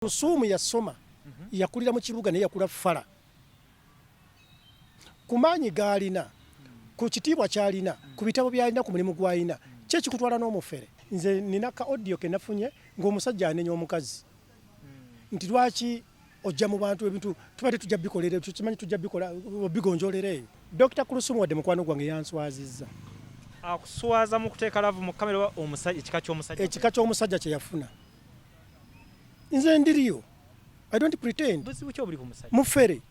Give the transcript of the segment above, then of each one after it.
Kuluthum yasoma yakulira mu kibuga naye yakula fala kumanyi galina ku kitiibwa kyalina ku bitabo byalina ku mulimu gwalina kye kikutwala n'omufere. Nze nina ka audio ke nafunye ng'omusajja anenya omukazi nti lwaki ojja mu bantu ebintu tubadde tujja bikolera tukimanyi tujja bikola bigonjolereyo. Dr. Kuluthum wadde mukwano gwange yanswazizza akuswaza mu kuteeka laavu mu kamera omusajja ekika ky'omusajja kye yafuna. Nze ndiriyo I don't pretend mufere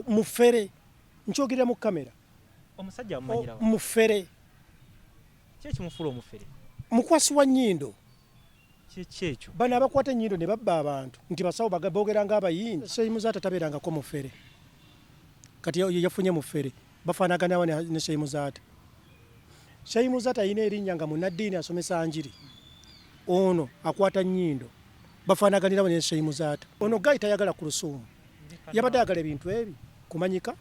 mufere nkyogera mu kamera omusajja amanyirawo mufere kye kimufula omufere mukwasi wa nnyindo kyekyo bano abakwata ennyindo ne babba abantu nti basawo boogera ng'abayindi. Sheikh Muzaata tabeerangako mufere kati yafunye mufere bafaanaganawa ne Sheikh Muzaata. Sheikh Muzaata alina erinnya nga munnaddiini asomesa njiri, ono akwata nnyindo bafaanaganirawo ne Sheikh Muzaata. Ono gayi tayagala Kuluthum yabadde ayagala ebintu ebi kumanyika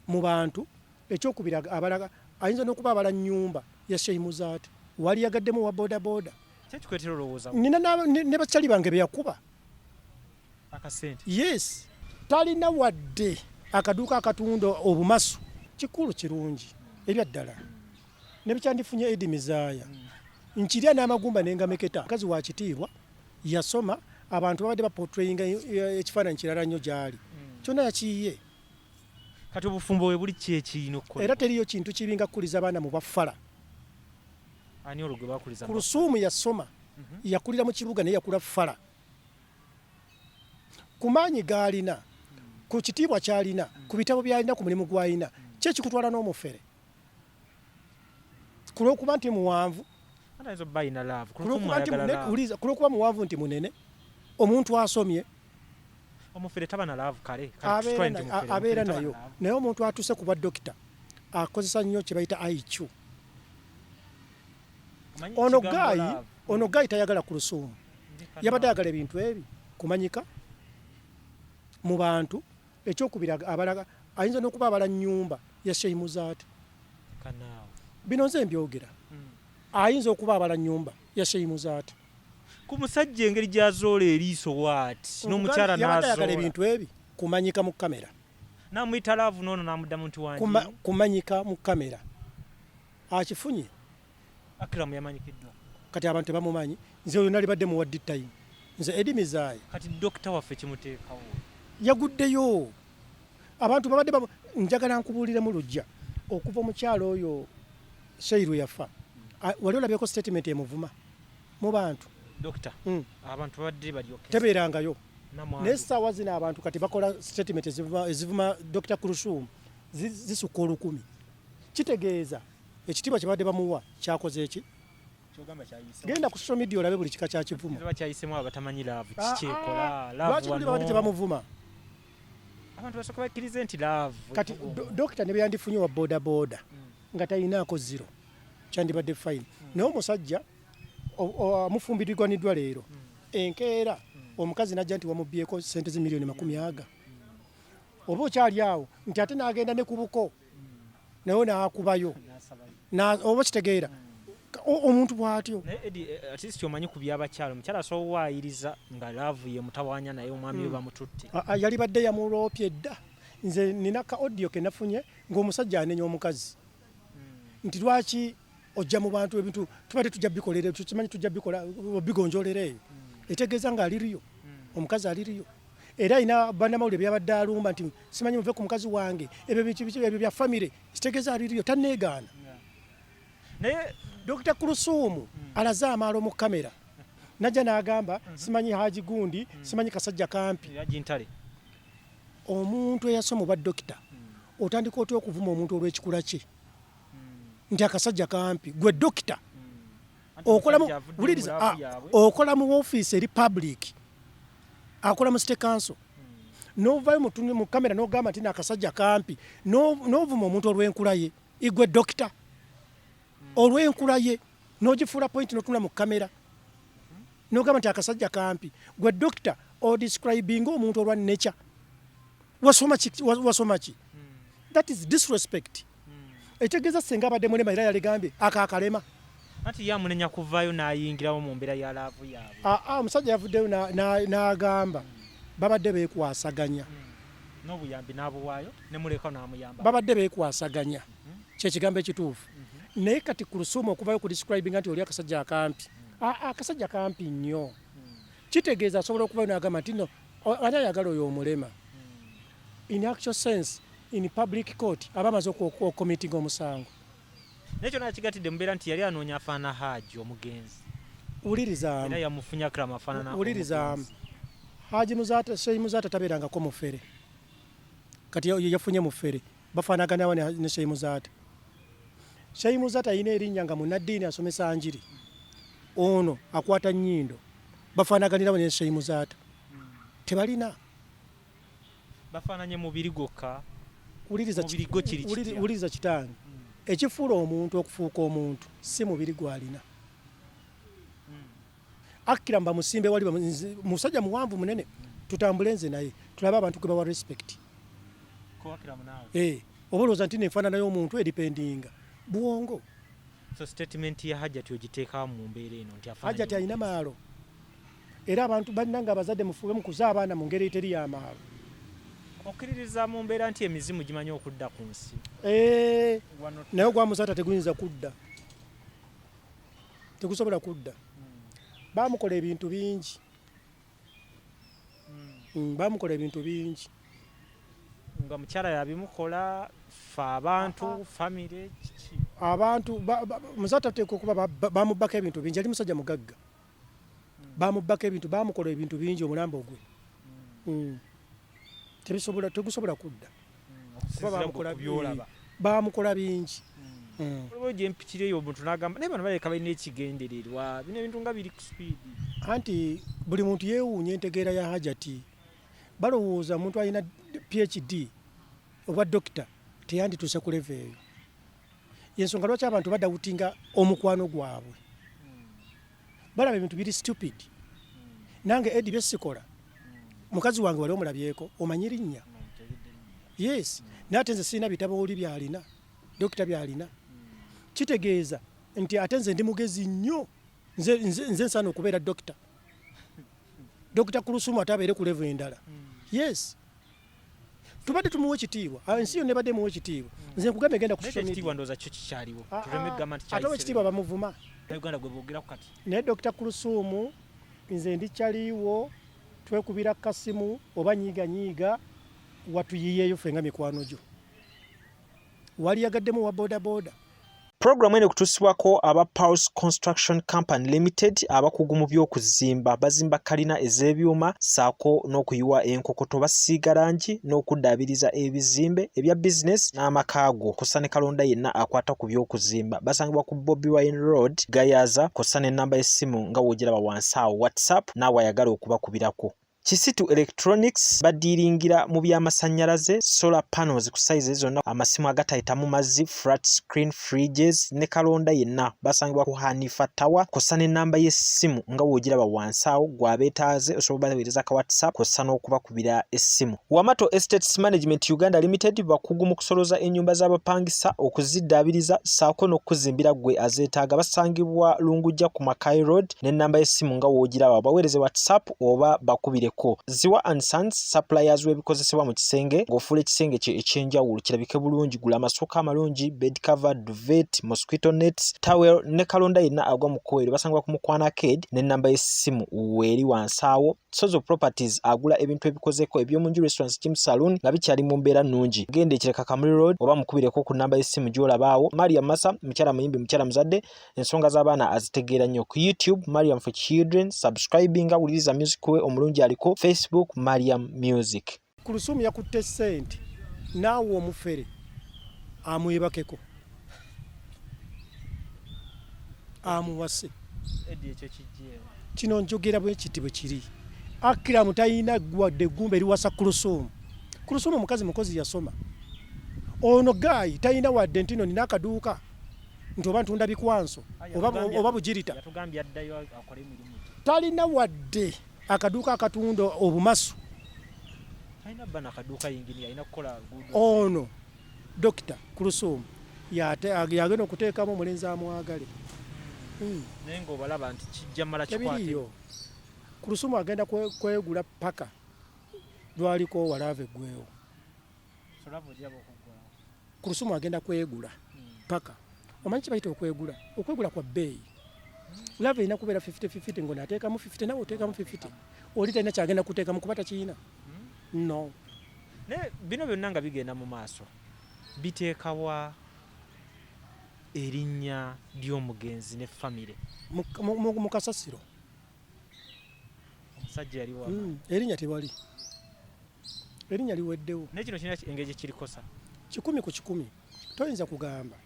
mu bantu. Ekyokubiri abalaga ayinza n'okuba abala nnyumba ya Sheikh Muzaata wali yagaddemu wa bodaboda nina ne bakyali bange beyakuba akasente. Yes, talina wadde akaduuka akatunda obumasu kikulu kirungi ebyaddala ne bikyandifunye Eddy Mezaya nkirya n'amagumba nengameketa. Mukazi wa kitiibwa yasoma abantu babadde baportrayinga ekifaananyi kirala nnyo gyali kyonna yakiyiye. Kati obufumbo bwe buli kyekirina okukola era teriyo kintu kibinga kukuliza abaana mu bafala. Ani olwo gwe bakuliza Kuluthum yasoma yakulira mu kibuga naye yakula fala kumanyi galina ku kitiibwa kyalina ku bitabo byalina ku mulimu gwalina kye kikutwala n'omufere kulwokuba nti muwanvu kulwokuba muwanvu nti munene omuntu asomye omufere taba na laavu kale abeera nayo naye omuntu atuse ku bwa dokita akozesa nnyo kye bayita IQ. Ono gayi tayagala Kuluthum yabadde ayagala ebintu ebi kumanyika mu bantu. Ekyokubiri abalaga ayinza n'okuba abala nnyumba ya Sheikh Muzaata. Bino nze mbyogera ayinza okuba abala nnyumba ya Sheikh Muzaata. Ku musajja engeri gy'azoola eriiso bw'ati n'omukyala yabadde ayagala ebintu ebi kumanyika mu kamera namuyita laavu n'ono n'amuddamu nti wangi kumanyika mu kamera akifunye. Akiramu yamanyikiddwa kati abantu tebamumanyi. Nze oyo nalibadde muwaddi time. Nze Eddy Mezaya kati dokita waffe kimuteekawo yaguddeyo abantu babadde njagala nkubuuliremu lujja okuva omukyalo oyo Sheikh lwe yafa wali olabyeko statement emuvuma mu bantu dokita abantu babadde balyoke tebeerangayo naye essaawa zino abantu kati bakola statement ezivuma Dr. Kuluthum zisukka 1000. Kitegeeza ekitiibwa kye badde bamuwa kyakoze eki. Genda ku social media olabe buli kika kyakivuma bakyayisemu abatamanyi laavu kikyekola lwaki buli babadde tebamuvuma abantu basooka bakkirize nti laavu. Kati dokita ne byandifunye wa bodaboda nga talinaako zero kyandibadde fine. Naye omusajja amufumbirirwaniddwa leero enkeera omukazi najja nti wamubbyeko sente z'emiliyoni 40. Oba okyali awo nti ate n'agenda ne ku buko naye n'akubayo oba kitegeera omuntu bw'atyo. At least omanyi ku by'abakyalo omukyala asobola owaayiriza nga laavu ye mutawaanya naye omwami we bamututte. Yali badde yamuloopye dda. Nze nina ka audio ke nafunye ng'omusajja anenya omukazi nti lwaki ojja mu bantu ebintu tubadde tujja bikolera tukimanyi tujja bikola bigonjolereyo. Etegeeza nga aliriyo omukazi aliriyo era alina bannamawulire byabadde alumba nti simanyi muve ku mukazi wange ebyo bya famire. Kitegeeza aliriyo tanneegaana. Naye Dr. Kuluthum alaze amaalo mu kamera najja n'agamba simanyi Haji Gundi simanyi kasajja kampi. Omuntu eyasoma obwa dokita otandika otya okuvuma omuntu olw'ekikula kye nti akasajja kampi gwe dokita okola mu ofiisi eri public akola mu state council n'ovaayo mu kamera n'ogamba nti nakasajja kampi n'ovuma omuntu olw'enkula ye igwe dokita olw'enkula ye n'ogifuula point n'otula mu kamera n'ogamba nti akasajja kampi gwe dokita odescribing omuntu olwa nature. Wasoma ki? That is disrespect. Etegeeza senga abadde mulema era yaligambye akakalema Ati yamunenya kuvaayo n'ayingirawo mu mbeera ya laavu yaabwe. Omusajja yavuddeyo n'agamba babadde beekwasaganya. N'obuyambi n'abuwaayo ne muleka n'amuyamba. Babadde beekwasaganya. Kyekigambo ekituufu. Naye kati Kuluthum okuvayo ku describing nti oli akasajja akampi. Akasajja kampi nnyo. Kitegeeza asobola okuvayo n'agamba nti no ani ayagala oyo omulema. In actual sense, in public court aba amaze okukomitinga omusango. Nekyo nakigatidde mubeera nti yali anoonya afaana Haji omugenzi. Ulirizaamu. Era yamufunya kirama afaanana. Ulirizaamu. Haji Muzaata, Sheikh Muzaata tabeerangako mufere. Kati yafunye mufere. Bafaanagana awo ne Sheikh Muzaata. Sheikh Muzaata alina erinnya nga munnaddiini asomesa njiri. Ono akwata nnyindo. Bafaanaganira ne Sheikh Muzaata. Tebalina. Bafaananye mubiri gokka. Uliriza kitange. Ekifuula omuntu okufuuka omuntu si mubiri gwalina. Akira mba musimbe wali musajja muwanvu munene tutambule nze naye tulabe abantu gwe bawa respect. Ko akira munawe. Obolooza nti nefaanana y'omuntu edipendinga bwongo. So statement ya Hajjati ogiteeka mu mbeera eno nti afaananye. Hajjati alina maalo. Era abantu balina nga abazadde mufuube mu kuzaa abaana mu ngeri eteri y'amaalo. Okkiririza mu mbeera nti emizimu gimanyi okudda ku nsi. Naye ogwa Muzaata teguyinza kudda. Tegusobola kudda. Baamukola ebintu bingi. Baamukola ebintu bingi. Nga mukyala yabimukola fa abantu famire kiki. Abantu Muzaata teeka okuba baamubbako ebintu bingi. Yali musajja mugagga. Baamubbako ebintu baamukola ebintu bingi omulambo gwe. Tegusobola kudda. Baamukola bingi. Olwo gye mpitire yo omuntu n'agamba naye bano baleka balina ekigendererwa bino ebintu nga biri ku speed. Anti buli muntu yeewuunya entegeera ya Hajjati. Balowooza omuntu alina PhD oba dokita teyandituuse ku level eyo. Yensonga lwaki abantu badawutinga omukwano gwabwe. Balaba ebintu biri stupid. Nange Eddy bye sikola. Mukazi wange wali omulabyeko omanyi linnya. Yes. Nate nze sina bitabo oli byalina. Dokita byalina. Kitegeeza nti ate nze ndi mugezi nnyo. Nze nsana okubeera dokita. Dokita Kuluthum atabeere ku level endala. Yes. Tubadde tumuwe ekitiibwa. Ensi yonna ebadde muwe ekitiibwa. Nze nkugamba egenda ku social media. Ekitiibwa ndowooza kyo kikyaliwo. Tuleme kugamba nti kyali. Ate ekitiibwa bamuvuma. Uganda gwe boogeraku kati. Naye Dokita Kuluthum nze ndikyaliwo twekubira kasimu oba nyiiga watuyiyeeyo fenga mikwano gyo. Wali yagaddemu wa boda. Programu eno kutuusibwako aba Pulse Construction Company Limited abakugu mu by'okuzimba bazimba kalina ez'ebyuma saako n'okuyiwa enkokoto basiiga langi n'okuddaabiriza ebizimbe ebya bizinesi n'amakaago kosa ne kalonda yenna akwata ku by'okuzimba basangibwa ku Bobi Wine Road Gayaza kosa n'ennamba y'essimu nga w'ogiraba wansi awo WhatsApp n'awe ayagala okubakubirako. Kisitu Electronics badiringira mu byamasannyalaze solar panels ku size zonna amasimu agatayitamu mazzi flat screen fridges ne kalonda yenna basangibwa ku Hanifa Tower kosa n'ennamba y'essimu nga w'ogiraba wansi awo gw'abeetaaze osobola baweereza ka WhatsApp kosa n'okubakubira essimu. Wamato Estates Management Uganda Limited bakugu mu kusoloza ennyumba z'abapangisa okuziddaabiriza saako n'okuzimbira gwe azeetaaga basangibwa Lungujja ku Mackay Road n'ennamba y'essimu nga w'ogiraba baweereze WhatsApp oba bakubire Ziwa and Sons suppliers w'ebikozesebwa mu kisenge ng'ofuula ekisenge kye ekyenjawulo kirabike bulungi gula amasooka amalungi bed cover duvet mosquito nets towel ne kalonda yenna agwa mu kkoero basangibwa ku Mukwana Arcade n'ennamba y'essimu weeri wansi awo. Sozo Properties agula ebintu ebikozeko eby'omunju restaurants gym saloon nga bikyali mu mbeera nnungi. Genda ekireka Kamuli Road oba mukubireko ku nnamba y'essimu gy'olabaawo. Mariam Massa mukyala muyimbi mukyala muzadde ensonga z'abaana azitegeera nnyo ku YouTube Mariam for Children subscribinga wuliriza music we omulungi aliko Facebook Mariam Music. Kuluthum yakutte ssente naawe omufere amwebakeko amuwase. Eddy ekyo kijje. Kino njogera bwe kiti bwe kiri. Akira mutayina gwadde gumbe liwasa Kuluthum. Kuluthum mukazi mukozi yasoma. Ono gayi tayina wadde ntino nina akaduuka. Nti oba ntunda bikwanso oba bugirita. Yatugambye addayo akole emirimu. Talina wadde akaduuka akatunda obumasu. Alina bana akaduuka yingini alina kukola luguudo. Ono Dokita Kuluthum yagenda okuteekamu omulenzi amwagale. naye ng'obalaba nti kijja mala kikwate. Tebiriyo. Kulusumu agenda kwegula paka lwaliko walaava eggwewo. Kulusumu agenda kwegula paka. Omanyi kibayita okwegula? Okwegula kwa bbeeyi. Lava erina kubeera 50-50 ng'onaateekamu 50 nawe oteekamu 50. Oli talina kyagenda kuteekamu kuba takiina. No. Naye bino byonna nga bigenda mu maaso biteekawa erinnya ly'omugenzi ne famire mu kasasiro. Omusajja yali wa Erinnya tewali. Erinnya liweddewo. naye kino kirina engeri kirikosa 100 ku 100. Toyinza kugamba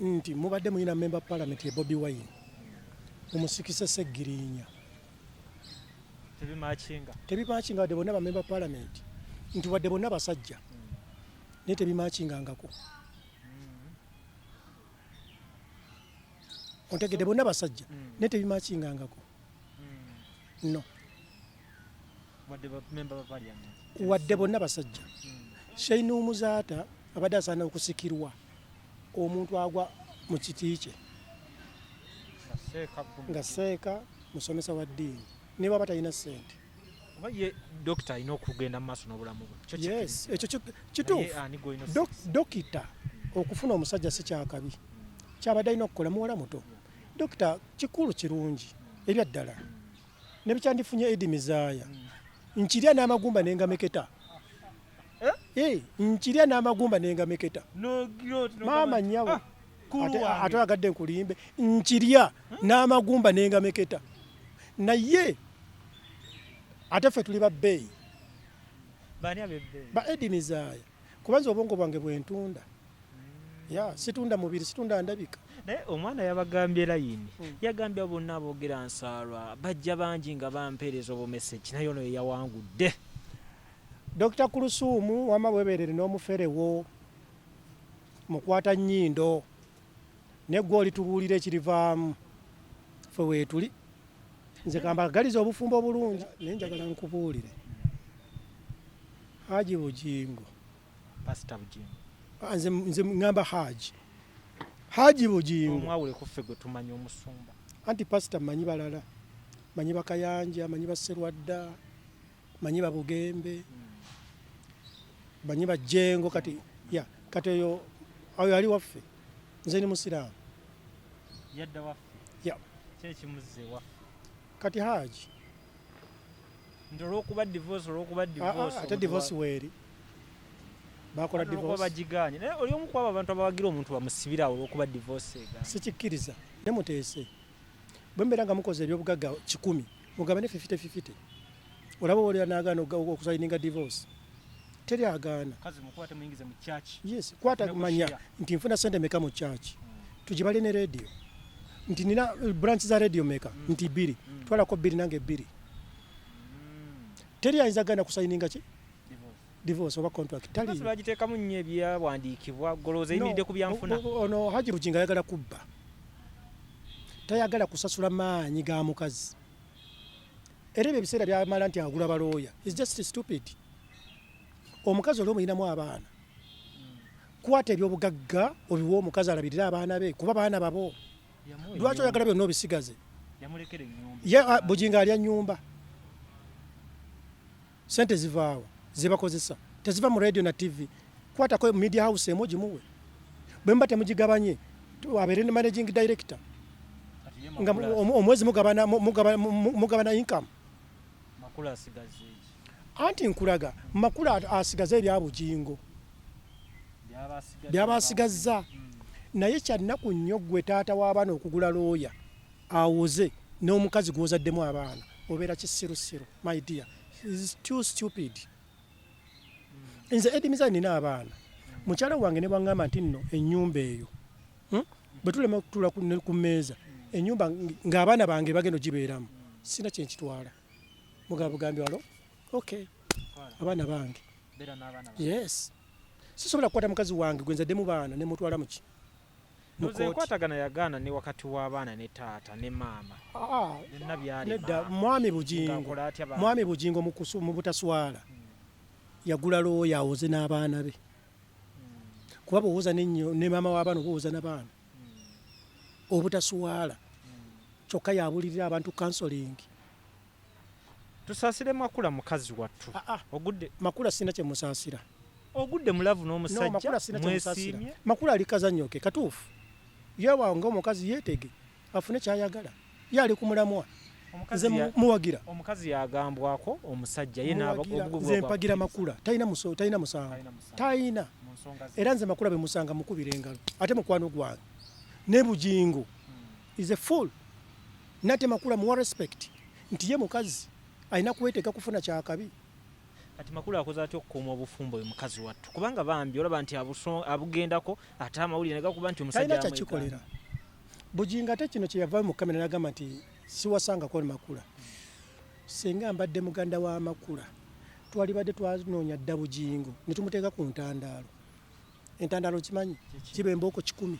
nti mubadde muyina member parliament ye Bobi Wine mumusikise Seggirinya. Tebimakinga wadde bonna ba member parliament nti wadde bonna basajja naye tebimakingangako. Ontegedde bonna basajja naye tebimakingangako. No. Wadde bonna basajja. Sheikh Muzaata abadde asaana okusikirwa omuntu agwa mu kiti kye nga seeka musomesa wa ddiini ne bw'aba talina ssente. Ye dokita alina okugenda mu maaso n'obulamu bwe. Yes, ekyo kituufu. Dokita okufuna omusajja si kyakabi. Kyabadde alina okukola muwala muto. Dokita kikulu kirungi ebyaddala. Ne bikyandifunye Eddy Mezaya. Nkirya n'amagumba n'engameketa. Nkirya n'amagumba n'engameketa. Maama nyawo. Ate agadde nkulimbe. Nkirya n'amagumba n'engameketa. Naye ate ffe tuli babbeeyi. Baani ab'ebbeeyi? Ba Eddy Mezaya. Kubanza obwongo bwange bwentunda. Situndda mubiri, situndda ndabika. Naye omwana yabagambye layini. Yagambye bonna aboogera nsaalwa bajja bangi nga bampeereza obumeseki naye ono ye yawangudde. Dr. Kuluthum wama bweberere n'omuferewo mukwata nnyindo neggwe olitubuulira ekirivaamu ffe weetuli. Nze kambagaliza obufumbo obulungi naye njagala nkubuulire. Haji Bugingo. Pastor Bugingo. Nze ngamba Haji Bugingo. Omwawule ku ffe gwe tumanya omusumba. Anti pastor manyi balala. Manyi Bakayanja, manyi Baserwadda, manyi Babugembe. Manyi Bajjengo kati oyo ali waffe. Nze ni Musiraamu. Yadda waffe. Kye kimuzze waffe. Kati Haji. Olw'okuba divorce. Ate divorce weeri. Bakola divorce. Bagiganye. Naye oli omu kwabo abantu abawagira omuntu bamusibira olw'okuba divorce egaanye. Sikikkiriza. Ne muteese. Bwe mbeera nga mukoze ebyobugagga 100 mugabane 50-50. Olaba oli anaagaana okusayininga divorce. Teri agaana. Kazi mukwate muyingize mu church. Yes, kwata manya nti nfuna sente meka mu church. Tujibale ne radio. Nti nina branch za radio meka nti 2. Twalako 2 nange 2. Teri ayinza gana kusayininga ki? Divorce oba contract. Tali. Basi bagiteekamu nnyo ebyawandiikibwa goloza ebiridde ku byanfuna. Ono Haji Bugingo ayagala kubba. Tayagala kusasula maanyi ga mukazi. Era ebyo ebiseera byamala nti agula balooya. It's just stupid. Omukazi olwo muyinamu abaana. Kwata ebyobugagga obiwa omukazi alabirira abaana be kuba baana babo. Lwaki oyagala byonna obisigaze? Yamulekera ennyumba. Ye Bugingo alya nnyumba. Sente zivaawa zebakozesa. Teziva mu radio na TV. Kwatako media house emoji muwe. Bwe mba temugigabanye abeere ne managing director. Nga omwezi mugabana income. Makula asigaze. Anti nkulaga makula asigaze ebya Bugingo. Byabasigaza. Naye kyannaku nnyo gwe taata w'abaana okugula looya awoze n'omukazi gwozaddemu abaana obeera kisirusiru. My dear, is too stupid. Nze Eddy Mezaya nina abaana. Mukyala wange ne bwangamba nti nno ennyumba eyo bwe tulema okutula ku mmeeza ennyumba ng'abaana bange bagenda ogibeeramu sina kye nkitwala. Mugambye walo okay abaana bange. Yes. Sisobola kukwata mukazi wange gwenzaddemu baana ne mutwala muki. Muze nkwatagana yagaana ne wakati w'abaana ne taata ne maama. Nedda Mwami Bugingo mu butaswala yagula looya awoze n'abaana be. Kuba bw'owoza ne maama w'abaana oba owoza n'abaana. obutaswala kyokka yabulirira abantu counseling. Tusaasire Makula mukazi wattu. Ogudde Makula sina kye musaasira. Ogudde mulavu n'omusajja. No, Makula sina kye musaasira. Makula ali kazannyoke katuufu. Yewa ng'omukazi yeetege afune kyayagala. Ye ali ku mulamwa. Nze muwagira. Omukazi yagambwako omusajja ye nze mpagira Makula talina musango. Talina. Era nze Makula be musanga mukubira engalo. Ate mukwano gwange. Ne Bujingo is a fool. Nate Makula muwa respect. Nti ye mukazi alina kwetega kufuna kyakabi. Kati Makula akoze atya okukuuma obufumbo oyo mukazi wattu kubanga bambi olaba nti abugendako ate amawulire ne gakuba nti omusajja talina kyakikolera. Bujingo ate kino kye yavaayo mu kamera n'agamba nti siwasangako Makula. Senga mbadde muganda wa Makula twalibadde twanoonya dda Bujingo ne tumuteeka ku ntandaalo. Entandaalo kimanyi kiba embooko 10.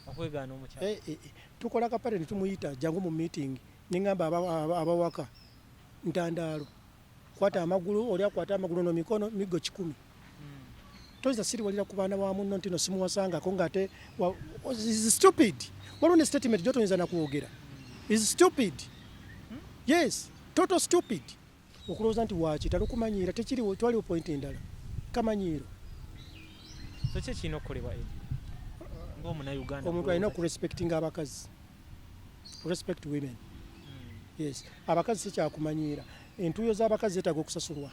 Okwegaana omukyala. Tukola kapale ne tumuyita jangu mu meeting ne ngamba abawaka ntandaalo. Kwata amagulu oli akwata amagulu no mikono migo 10. Toza siri walira ku baana wa munno ntino simuwasangako ngate is stupid. Walone statement jotonza na kuogera. Is stupid. Yes, total stupid. Okuloza nti wachi talukumanyira tekiri twali point endala. Kamanyiro. So kye kino kolebwa Eddy. Ng'omuna Uganda. Omuntu alina ku respecting abakazi. Respect women. Yes, abakazi sikyakumanyira. Entuyo z'abakazi zetaaga okusasulwa.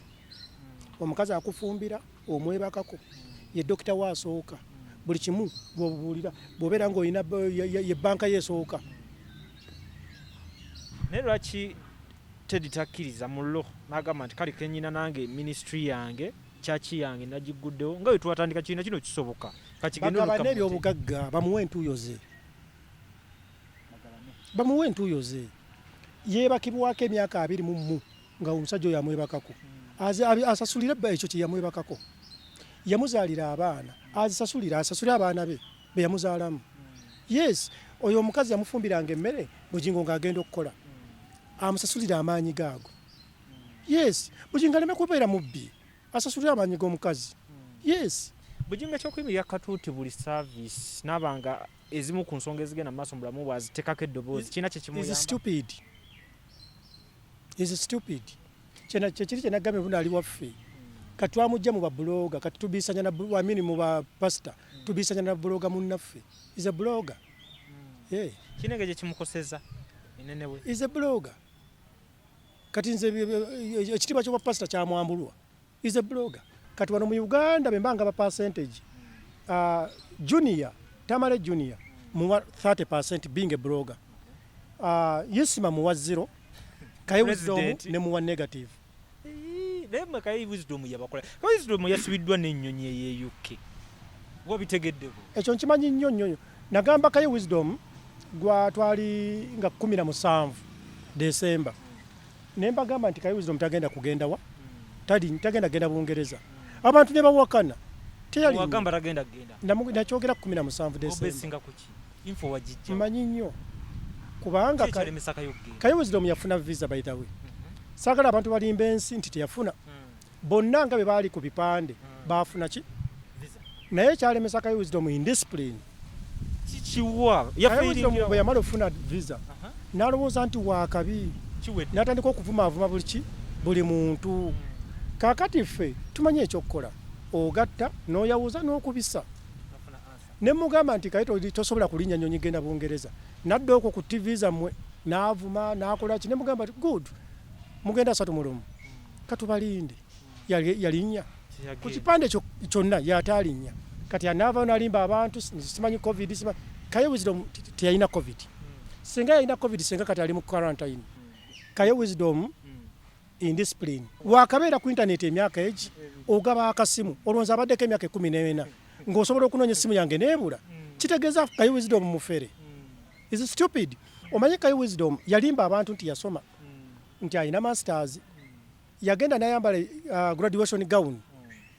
Omukazi akufumbira omwebakako ye dokita waasooka buli kimu bw'obuulira bw'obeera ng'olina ye banka yeesooka. Naye lwaki Teddy takkiriza mullo n'agamba nti kale kenyina nange ministry yange kyaki yange nagiguddewo nga bwe twatandika kiina kino kisoboka bagaba n'ebyobugagga bamuwe entuuyo ze. Bamuwe entuuyo ze. Yeebakibwako emyaka 21 nga omusajja oyo amwebakako. Asasulira ekyo kye yamwebakako. Yamuzaalira abaana. Asasulira abaana be yamuzaalamu. Yes, oyo omukazi yamufumbiranga emmere Bujingo ng'agenda okukola. Amusasulira amaanyi gaago. Yes, Bujingo aleme kubeera mubbi. Asasulira amaanyi g'omukazi. Yes. Bujingo ekyokuyimirira katuuti buli service n'abanga ezimu ku nsonga ezigenda mu maaso mu bulamu bwazitekako eddoboozi kiina kye kimuyamba. Is stupid. Kyekiri kye nagambye buno ali waffe. Kati twamujja mu babulooga kati tubiisanya na mu bapasita tubiisanya na bulooga munnaffe. Is a blogger. Kinenge gye kimukoseza enene we. Is a blogger. Kati nze ekitiibwa ky'obwapasita kyamwambulwa. Is a blogger. Kati wano mu Uganda bembanga ba percentage. Junior, Tamale Junior muwa 30% being a blogger. Yesima muwa 0. Kaye wisdom ne muwa negative. Lema kaye wisdom yabakola. Kaye wisdom yasibiddwa n'ennyonyi eye UK. Wabitegeddeko. Ekyo nkimanyi nnyo. Nagamba kaye wisdom gwa twali nga 17 December. Nemba gamba nti kaye wisdom tagenda kugenda wa? Tagenda genda Bungereza. Abantu ne bawakana. Teyali. Wagamba tagenda genda. Nakyogera 17 December. Obesinga kuki? Info wajijja. Manyi nnyo. Kubanga kaye wisdom yafuna visa by the way. Sagala abantu balimba ensi nti teyafuna. Bonna nga be baali ku bipande baafuna ki? Visa. Naye kyalemesa kaye wisdom in discipline. Kikiwa yafiiringira bwe yamala ofuna visa. N'alowooza nti waakabi. N'atandika okuvumaavuma buli muntu. Kaakati ffe tumanye ekyokukola. Ogatta n'oyawuza n'okubisa. Ne mugamba nti kaye tosobola kulinnya nnyonyi genda Bungereza. Nadda okwo ku TV zammwe n'avuma n'akola ki ne mugamba nti good mugenda 3 mu lumu katubalinde yalinnya ku kipande kyonna yatalinnya kati anaava n'alimba abantu simanyi covid simanyi kaye wisdom teyalina covid senga yalina covid senga kati ali mu quarantine kaye wisdom in discipline wakabeera ku internet emyaka egi ogaba akasimu olwonza abaddeko emyaka 14 ng'osobola okunoonya essimu yange neebula kitegeeza kaye wisdom mufere. Is stupid. Omanyi kaye wisdom yalimba abantu nti yasoma nti alina masters yagenda n'ayambala graduation gown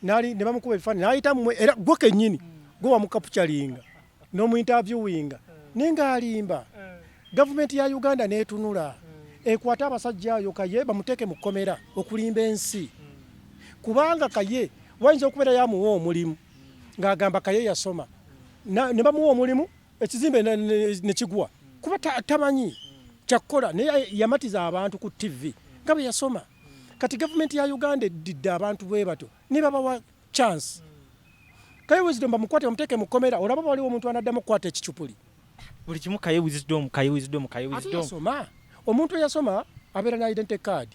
ne bamukuba ebifaananyi n'ayita mmwe era gwe kennyini gwe wamukapucalinga n'omu interviewinga nenga alimba gavumenti ya Uganda n'etunula ekwata abasajja ayo kaye bamuteeke mu kkomera okulimba ensi kubanga kaye wayinza okubeera yamuwa omulimu ng'agamba kaye yasoma ne bamuwa omulimu ekizimbe ne kigwa kuba tamanyi kyakukola naye yamatiza abantu ku TV nga bwe yasoma. Kati gavumenti ya Uganda eddidde abantu bwe bato ne babawa chance. Kaye Wisdom bamukwate bamuteeke mu kkomera, olaba waliwo omuntu anaddamu okukwata ekicupuli. Buli kimu Kaye Wisdom. Yasoma. Omuntu eyasoma abeera na identity card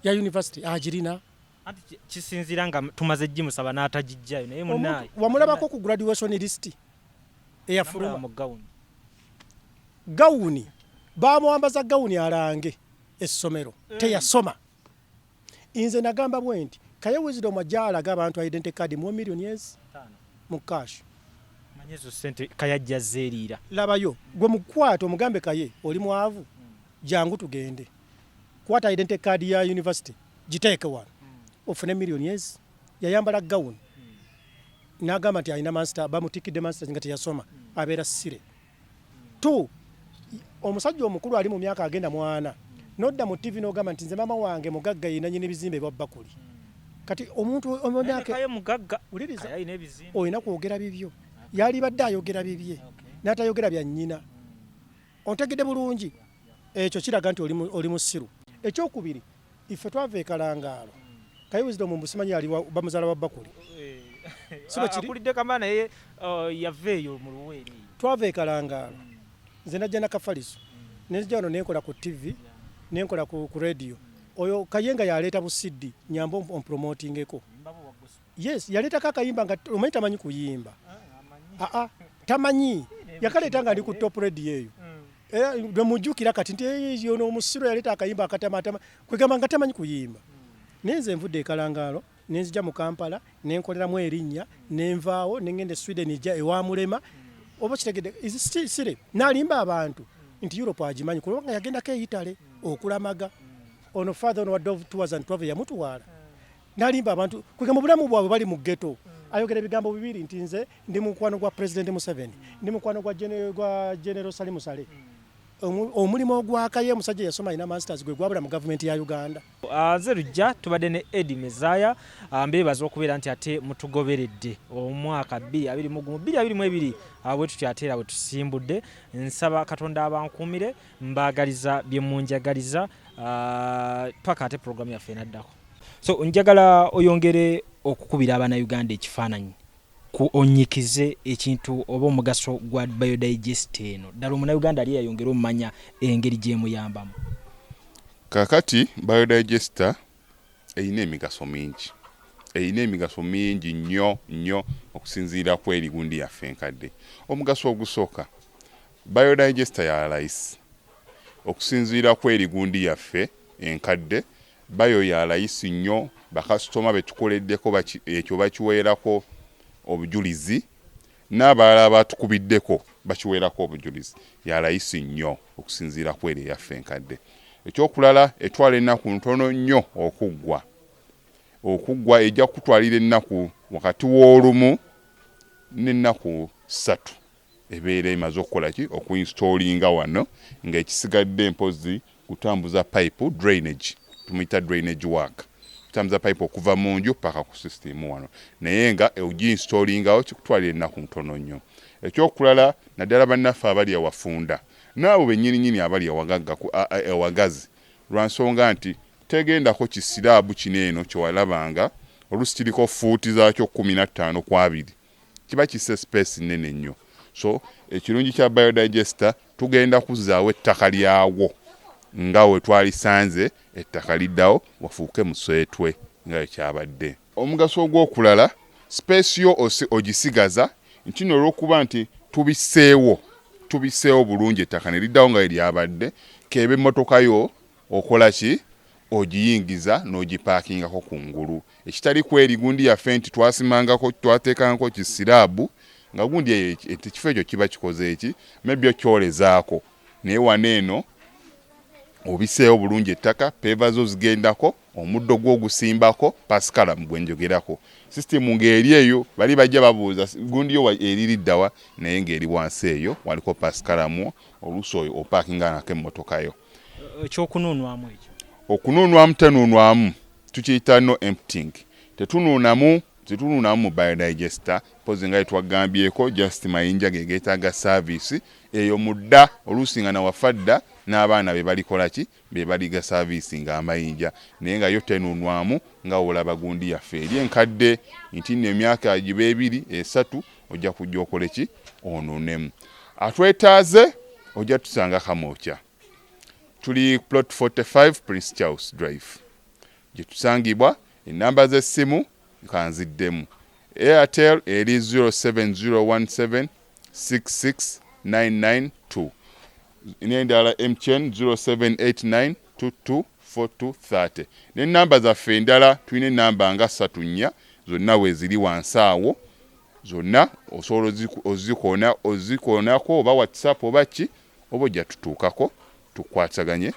ya university agirina. Anti kisinzira nga tumaze gimusaba n'atagijjayo naye munnaye. Wamulabako ku graduation list eyafuluma. Gawuni. Bamuwambaza gawuni alange essomero. Teyasoma. Inze nagamba bwe nti Kaye Wisdom ajalaga abantu identity card mu millions mu cash. Manyezo sente kayajja zeerira. Labayo gwe mukwata omugambe Kaye oli mwavu jangu tugende. Kwata identity card ya university giteeke wano. Ofune millions yayambala gawuni. Nagamba nti alina master bamutikidde master nga teyasoma abeera sire. Tu omusajja omukulu ali mu myaka agenda mwana. Nodda mu TV n'ogamba nti nze mama wange mugagga yina nyine bizimbe bwa bakuli. Kati omuntu omyaka Kaye mugagga uliriza ayina ebizimbe. Oyina kwogera bibyo. Yali badde ayogera bibye. N'atayogera bya nnyina. Ontegedde bulungi. Ekyo kiraga nti oli musiru. Ekyokubiri ife twava ekalangaalo. Kaye Wisdom mbusimanyi ali bamuzaala wa bakuli. Akulidde kamana ye yaveeyo mu luweeri. Twava ekalangaalo. Nze najja na kafaliso. Nenzija wano nenkola ku TV, nenkola ku radio. Oyo Kayenga yaleeta busidi nyambo ompromotingeko. Yes, yaleeta kakayimba nga omanyi tamanyi kuyimba. Tamanyi. Yakaleeta nga ali ku top radio eyo. Mujjukira kati nti eyo n'omusiru yaleeta akayimba akatamatama. Kwegamba nga tamanyi kuyimba. Nenze nvudde ekalangaalo, nenzija mu Kampala, nenkoleramu erinnya, nenvaawo, nengende Sweden ija ewa mulema. Oba kitegedde sire nalimba abantu nti Europe agimanyi kubanga yagendako eyitale okulamaga ono father ono wa Dove Tours and Travel yamutuwala. Nalimba abantu kwegamba bulamu bwabwe bali mu ghetto. Ayogera ebigambo bibiri nti nze ndi mukwano gwa President Museveni, ndi mukwano gwa General Salim Saleh. Omulimu ogwa Kaye musajja yasoma ina masters gwe gwabula mu government ya Uganda. Nze lujja tubadde ne Eddy Mezaya mbeebaza okubeera nti ate mutugoberedde omwaka 2022 bwe tutyateera bwe tusimbudde. Nsaba Katonda abankuumire mbaagaliza bye munjagaliza paka ate programu yaffe enaddako. So njagala oyongere okukubira abaana Uganda ekifaananyi ku onyikize ekintu oba omugaso gwa biodigest eno ddala omuna Uganda ali yayongera omumanya engeri gyemuyambamu. Kakati biodigester eyina emigaso mingi. Eyina emigaso mingi nnyo okusinziira ku erigundi yaffe enkadde. Omugaso ogusooka biodigester ya aleese. Okusinziira ku erigundi yaffe enkadde bayo ya aleese nnyo bakasitoma betukoleddeko ekyo bakiweerako obujulizi n'abalala batukubiddeko bakiweerako obujulizi ya aleese nnyo okusinziira ku eri yaffe enkadde. Ekyokulala etwala ennaku ntono nnyo okuggwa ejja kutwalira ennaku wakati w'olumu n'ennaku 3 ebeera emaze okukola ki okuinstallinga wano ng'ekisigadde mpozi kutambuza pipe drainage tumuyita drainage work. Kutambuza pipe okuva mu nju paka ku system wano naye nga ogiinstallingawo kikutwalira ennaku ntono nnyo. Ekyokulala naddala bannaffe abali awafunda n'abo bennyininyini abali awagazi lwansonga nti tegendako kisiraabu kino eno kyewalabanga oluusi kiriko fuuti zaakyo 15 ku 2 kiba kisse space nnene nnyo. So ekirungi kya biodigester tugenda kuzzaawo ettaka lyawo nga we twalisanze ettaka liddawo wafuuke muswetwe nga kyabadde. Omugaso ogw'okulala space yo ogisigaza nkino olw'okuba nti tubiseewo bulungi ettaka ne liddawo nga lyabadde kebe emmotoka yo okola ki ogiyingiza n'ogipaakingako kungulu. Ekitali ku erigundi yaffe nti twasimangako twateekangako kisiraabu nga gundi ekifo ekyo kiba kikoze eki maybe okyolezaako naye wano eno obiseewo bulungi ettaka peva zo zigendako omuddo gw'ogusimbako pasikala mugwenjogerako system ng'eri eyo bali bajja babuuza gundi yo eririddawa naye ng'eri wansi eyo waliko pasikalamu oluusi oyo opaakinga nako emmotoka yo. Ekyokunuunwamu ekyo okunuunwamu tenuunwamu tukiyita no emptying. Tetunuunamu zitununamu mu biodigester pozi nga twagambyeko just mayinja gegetaaga service eyo mudda olusinga na wafadda n'abaana be balikola ki be baliga service nga amayinja naye nga yo tenunwamu nga olaba gundi yaffe eri enkadde nti n'emyaka gibe 2 3 ojja kujja okole ki onunemu atwetaaze ojja tusanga Kamokya tuli plot 45 Prince Charles Drive gye tusangibwa enamba z'essimu kanziddemu Airtel eri 07017669992 n'endala MTN 0789224230 n'ennamba zaffe endala tulina ennamba nga 3 zonna weeziri wansi awo zonna osobola ozikoonako oba WhatsApp oba ki oba ojja tutuukako tukwasaganye